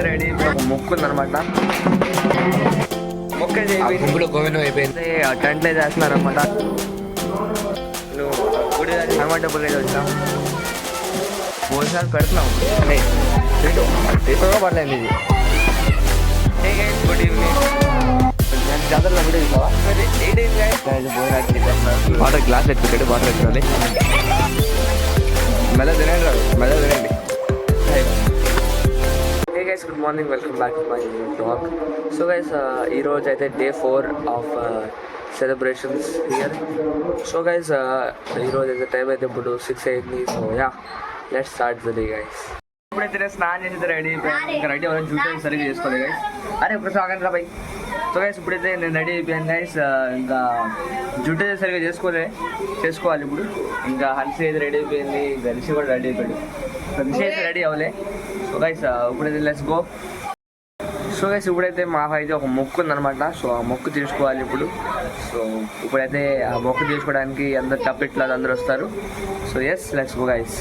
Ready మొక్కు ఉందనమాట. మొక్క గుంపులో గోవిందం అయిపోయింది. టెంట్లో చేస్తున్నారు అనమాట. నువ్వు గుడి హనుమాన్ టెంపుల్ అయితే వచ్చాం. భోజనాలు పెడుతున్నాం. ఎక్కువగా పడలేదు ఇది. Good evening. జాతరలో కూడా చూసావా? వాటర్ గ్లాస్ ఎత్తుకెళ్ళి వాటర్ ఎత్తుకోవాలి. మెల్ల తినండి రాదు, మెల్ల తినండి. Hey guys, good morning, welcome back to my vlog. So guys, ee roju aithe day 4 of celebrations here. So guys, ee roju aithe time aithe ippudu 6 ayindi. So yeah, let's start the day guys. ఇప్పుడైతే స్నానం చేసి ready అయిపోయాను. ఇంకా ready అవ్వాలి, jute సరిగ్గా చేసుకోవాలి guys. అరే ఇప్పుడు సాగండి రా బై. సో గైస్ ఇప్పుడైతే నేను రెడీ అయిపోయాను గైస్. ఇంకా జుట్టు సరిగ్గా చేసుకోవాలి ఇప్పుడు. ఇంకా హన్సీ అయితే రెడీ అయిపోయింది, ఇంకా రిషి కూడా రెడీ అయిపోయాడు. రిషి అయితే రెడీ అవ్వలే. సో గైస్ ఇప్పుడైతే లెట్స్ గో. సో గైస్ ఇప్పుడైతే మాకు అయితే ఒక మొక్కు ఉందనమాట. సో ఆ మొక్కు తీసుకోవాలి ఇప్పుడు. సో ఇప్పుడైతే ఆ మొక్కు తీసుకోవడానికి అందరు టప్పిట్లా అందరు వస్తారు. So yes let's go guys.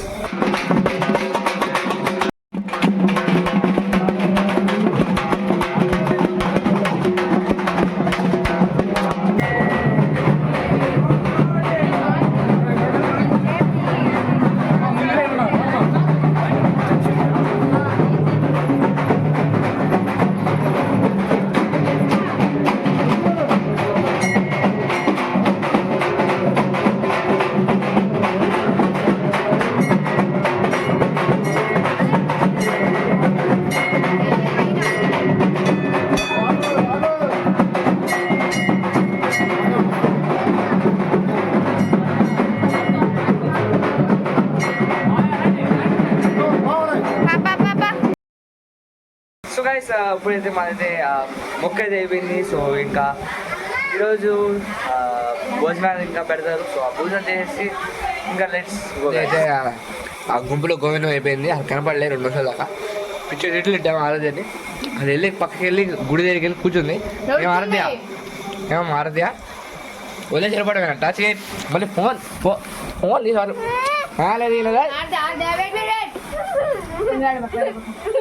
So guys ఇప్పుడైతే మాదైతే మొక్క అయితే అయిపోయింది. సో ఇంకా ఈరోజు భోజనాలు ఇంకా పెడతారు. సో ఆ భోజనం చేసి ఇంకా లెట్స్ అయితే ఆ గుంపులో గోవిందం అయిపోయింది. అది కనపడలే 2 నిమిషాల దాకా. పిచ్చి రేట్లు ఇద్దాము ఆరాధ్యని. అది వెళ్ళి పక్కకి వెళ్ళి గుడి దగ్గరికి వెళ్ళి కూర్చుంది. ఏమో ఆరాధ్య వదిలే సరిపడమేనా టచ్ చేయి. మళ్ళీ ఫోన్ తీసారు లేదా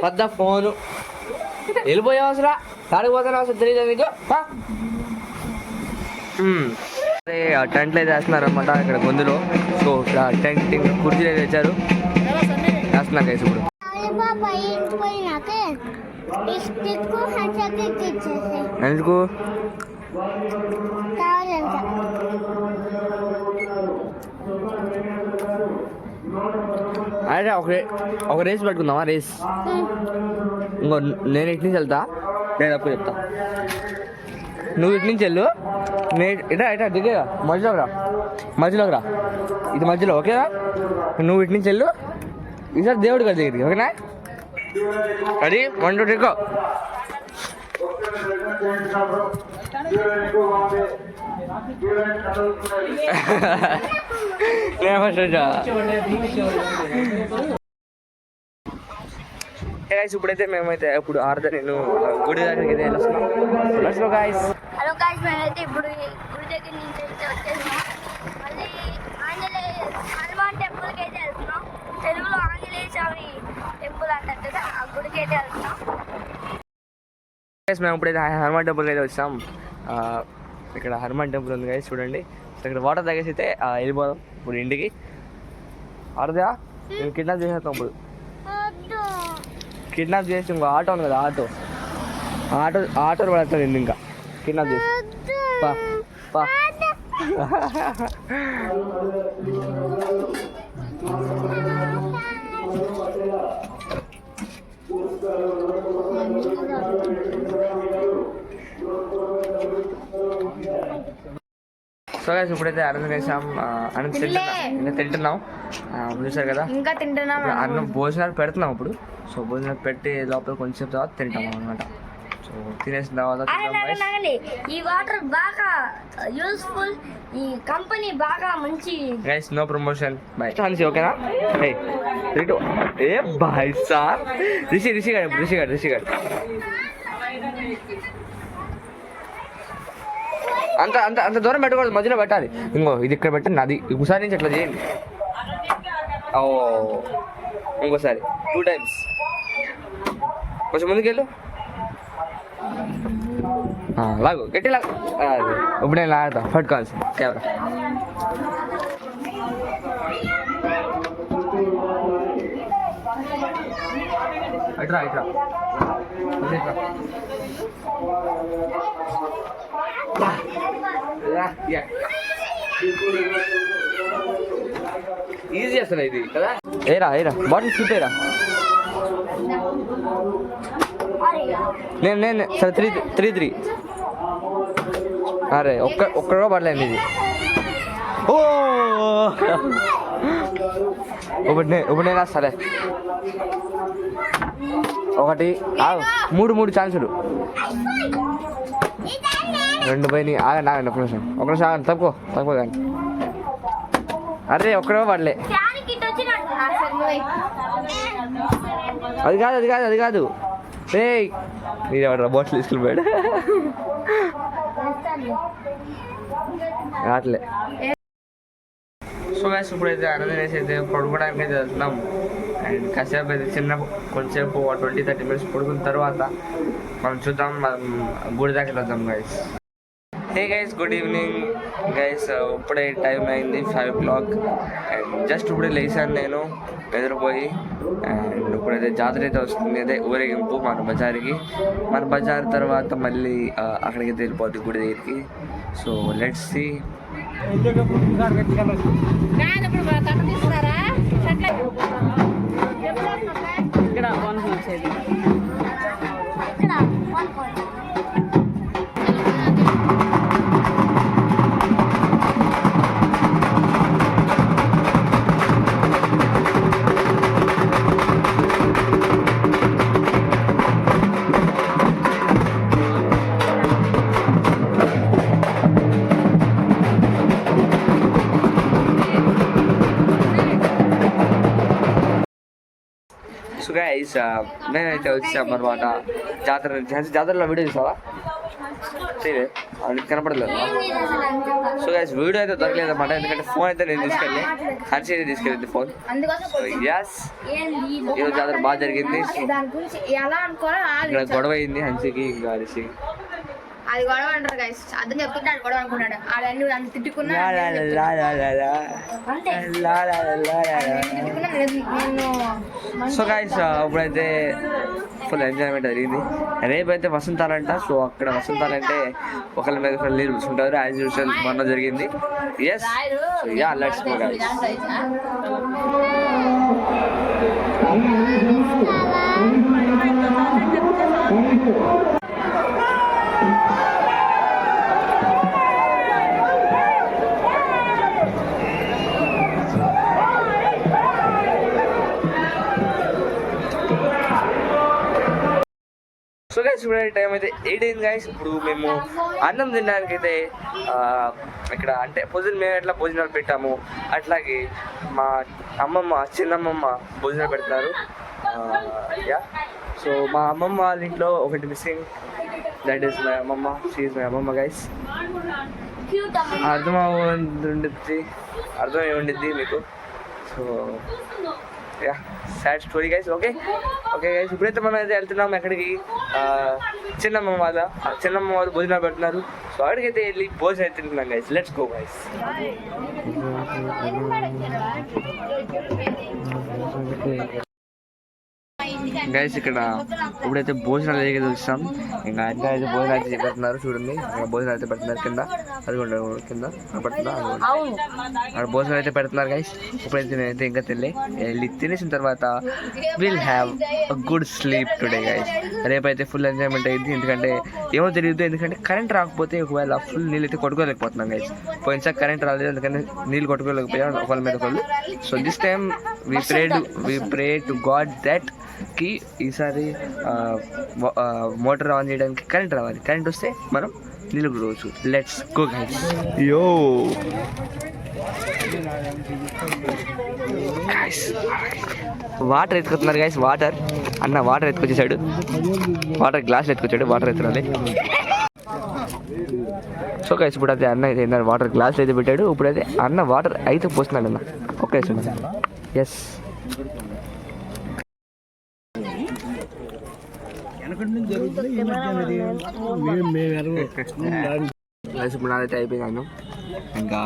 పెద్ద ఫోను వెళ్ళిపోయే అవసరం తాడికి పోతాను అవసరం తెలియదు నీకు. అదే టెంట్లు అయితే వేస్తున్నారు అనమాట ఇక్కడ గొంతులో. సో ఇక్కడ టెంట్ కుర్చీలు అయితే తెచ్చారు, వేస్తున్నారు గైస్ ఇప్పుడు. ఎందుకు అదే ఒక రేస్ పెట్టుకుందామా? రేస్ ఇంకో నేను ఇటు నుంచి వెళ్తా, నేను అప్పుడు చెప్తా. నువ్వు ఇటు నుంచి వెళ్ళు, నేను ఇటా దిగేగా మధ్యలోకి రా ఇది మధ్యలో ఓకేనా? నువ్వు ఇటు నుంచి వెళ్ళు, ఈసారి దేవుడి గారి దగ్గరికి ఓకేనా? అది 1 2 3 ఇప్పుడైతే మేమైతే ఇప్పుడు ఆర్ద నేను గుడి దగ్గరికి అయితే వెళ్తున్నాం. గాయ్స్ హలో గాయ్స్, మేమైతే ఇప్పుడు గుడి దగ్గర నుంచి అయితే వచ్చేసాం. మళ్ళీ హనుమాన్ టెంపుల్కి అయితే వెళ్తున్నాం. తెలుగులో ఆంజనేయ స్వామి టెంపుల్ అంటారు కదా, ఆ గుడికి అయితే వెళ్తున్నాం. మేము ఇప్పుడైతే హనుమాన్ టెంపుల్కి అయితే వచ్చాం. ఇక్కడ హనుమాన్ టెంపుల్ ఉంది గాయ్స్ చూడండి. ఇక్కడ వాటర్ తాగేసి అయితే వెళ్ళిపోదాం ఇప్పుడు ఇంటికి. ఆర్దా నేను కిడ్నాప్ చేసేస్తాం ఇప్పుడు. కిడ్నాప్ చేసి ఇంకో ఆటో ఉంది కదా, ఆటో పడుతుంది ఇంకా కిడ్నాప్ చేసి పా. సో గైస్ ఇప్పుడైతే అన్నం వేసాం, అన్నం ఇంకా తింటున్నాం. చూసారు కదా, ఇంకా తింటున్నాం. అన్నం భోజనాలు పెడుతున్నాం ఇప్పుడు. సో భోజనాలు పెట్టి లోపల కొంచెం తర్వాత తింటాం అనమాట. సో తినేసిన తర్వాత ఈ వాటర్ బాగా యూస్ఫుల్, ఈ కంపెనీ బాగా మంచి. గైస్ నో ప్రమోషన్ బై హన్సీ ఓకేనా? ఏ బాయ్ సార్ రిషి గారు అంత దూరం పెట్టకూడదు, మధ్యలో పెట్టాలి. ఇంకో ఇది ఇక్కడ పెట్టండి, అది ఇంకోసారి నుంచి అట్లా చేయండి. ఓ ఇంకోసారి 2 times. కొంచెం ముందుకెళ్ళు. లాగు గట్టి లాగు. ఇప్పుడు నేను లాగుతా పట్టుకోవాల్సి కెమెరా. ఇట్రా ఇట్రా ఈజీ అసలు ఇది కదా. ఏరా ఏరా బాటిల్ చూపేరా. నేను సరే 3 అరే ఒక్కడో పడలేదు ఇది. ఓ ఇప్పుడు నేను సరే 1 3 ఛాన్సులు 2 పోయినాయి. ఆగండి ఒక నిమిషం ఆగండి. తక్కువ కానీ. అరే ఒక్కడో పడలే. అది కాదు రే మీరు ఎవరు బాటిల్ తీసుకెళ్ళిపోయాడు. రావట్లే. సో గైస్ ఇప్పుడైతే అన్నదేసి అయితే పడుకోవడానికి అయితే వెళ్తున్నాం. అండ్ కాసేపు అయితే కొంచెంసేపు 20-30 minutes పడుకున్న తర్వాత మనం చూద్దాం, మనం గుడి దగ్గర వద్దాం guys. Hey guys, good evening guys. ఇప్పుడే టైం అయింది 5 o'clock. అండ్ జస్ట్ ఇప్పుడే లేచాను నేను నిద్రపోయి. అండ్ ఇప్పుడైతే జాతర అయితే వస్తుంది, అదే ఊరేగింపు మన బజార్ తర్వాత మళ్ళీ అక్కడికి వెళ్ళిపోద్ది గుడి దగ్గరికి. So let's see. So guys నేనైతే వచ్చామన్నమాట జాతరలో వీడియో చూసావా? కనపడలేదు. సో గైస్ వీడియో అయితే దొరకలేదు అన్నమాట, ఎందుకంటే ఫోన్ అయితే నేను హన్సీ అయితే తీసుకెళ్ళింది ఫోన్. సో ఎస్ ఈరోజు జాతర బాగా జరిగింది. ఇక్కడ గొడవ అయింది హన్సీకి ఇంకా హన్సీ. అది గొడవ అంటారు గైస్, అర్థం చెప్తుంటే గొడవ అనుకున్నాడు. అంత తిట్టుకున్నా. సో గైస్ ఇప్పుడైతే ఫుల్ ఎంజాయ్మెంట్ జరిగింది. రేపైతే వసంతాలంట. సో అక్కడ వసంతాలంటే ఒకళ్ళ మీద ఒకళ్ళు నీళ్ళు కూర్చుంటారు. యాజ్ యూజువల్ మొన్న జరిగింది. Yes yeah let's go guys. So guys ఇప్పుడు టైం అయితే 8 అయింది గైస్. ఇప్పుడు మేము అన్నం తినడానికి అయితే ఇక్కడ అంటే మేము ఎట్లా భోజనాలు పెట్టాము అట్లాగే మా చిన్నమ్మమ్మ భోజనాలు పెడతారు. యా సో మా అమ్మమ్మ వాళ్ళ ఇంట్లో ఒకటి మిస్సింగ్, దట్ ఈస్ మై అమ్మమ్మ. షీ ఈజ్ మై అమ్మమ్మ గైస్. అర్థమై ఉండిద్ది మీకు. So yeah sad story guys. Okay guys ఇప్పుడైతే మనం అయితే వెళ్తున్నాం ఎక్కడికి, చిన్నమ్మ వాళ్ళు భోజనాలు పెడుతున్నారు. సో అక్కడికైతే వెళ్ళి భోజనం అయితే తింటున్నాం guys. Let's go guys. Guys ఇక్కడ ఇప్పుడైతే భోజనాలు అయితే చూస్తాం. ఇంకా అన్న అయితే భోజనాలు అయితే పెడుతున్నారు. చూడండి భోజనాలు అయితే పెడుతున్నారు కింద, అది కింద పెడుతున్నారు. అక్కడ భోజనాలు అయితే పెడుతున్నారు గైస్. ఇప్పుడైతే నేనైతే ఇంకా వెళ్ళి తినేసిన తర్వాత will have a good sleep today guys. రేపైతే ఫుల్ ఎంజాయ్మెంట్ అయింది. ఎందుకంటే ఏమో తెలియదు, ఎందుకంటే కరెంట్ రాకపోతే ఒకవేళ ఫుల్ నీళ్ళు అయితే కొట్టుకోలేకపోతున్నాం గైస్. పోయినసారి కరెంట్ రాలేదు, ఎందుకంటే నీళ్ళు కొట్టుకోలేకపోయాం ఒకళ్ళ మీద ఒకళ్ళు. So this time we pray to God that కి ఈసారి మోటార్ ఆన్ చేయడానికి కరెంట్ రావాలి. కరెంట్ వస్తే మనం నీళ్ళు రోజు. Let's go guys. Yo water ఎత్తుకుతున్నారు గైస్. వాటర్ ఎత్తుకొచ్చేసాడు. వాటర్ గ్లాసులు ఎత్తుకొచ్చాడు. వాటర్ ఎత్తురాలి. సో గైస్ ఇప్పుడు అయితే అన్న అయితే వాటర్ గ్లాసులు అయితే పెట్టాడు. ఇప్పుడైతే అన్న వాటర్ అయితే పోస్తున్నాడు అన్న. ఓకే ఎస్ గైస్ ఇప్పుడు నాదైతే అయిపోయింది. ఇంకా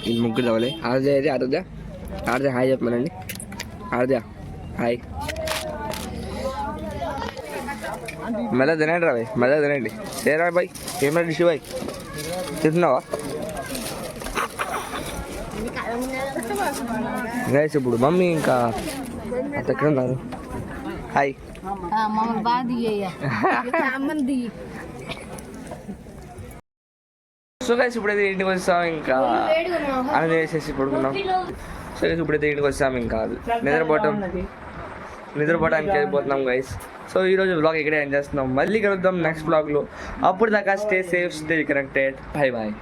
ఇది ముగ్గురు తవ్వలే. ఆరుదే అయితే ఆరుద్దా, ఆరుదే హాయ్ చెప్పమనండి. ఆరుదా హాయ్. మెల్ల తినండి రా బాయ్, మెల్ల తినండి. ఏరా బాయ్, ఏమన్నా డిష్ బాయ్ తింటున్నావా? గైస్ ఇప్పుడు మమ్మీ ఇంకా అంత ఎక్కడ ఉన్నారు? హాయ్. సో గైస్ ఇప్పుడైతే ఇంటికి వస్తాం, ఇంకా అన్నీ వేసేసి పడుకున్నాం. సో గైస్ ఇప్పుడైతే ఇంటికి వస్తాం, ఇంకా నిద్రపోవడానికి వెళ్ళిపోతున్నాం గైస్. సో ఈరోజు బ్లాగ్ ఇక్కడే ఎండ్ చేస్తున్నాం. మళ్ళీ కలుద్దాం నెక్స్ట్ బ్లాగ్లో. అప్పుడు దాకా stay safe, stay connected. Bye bye.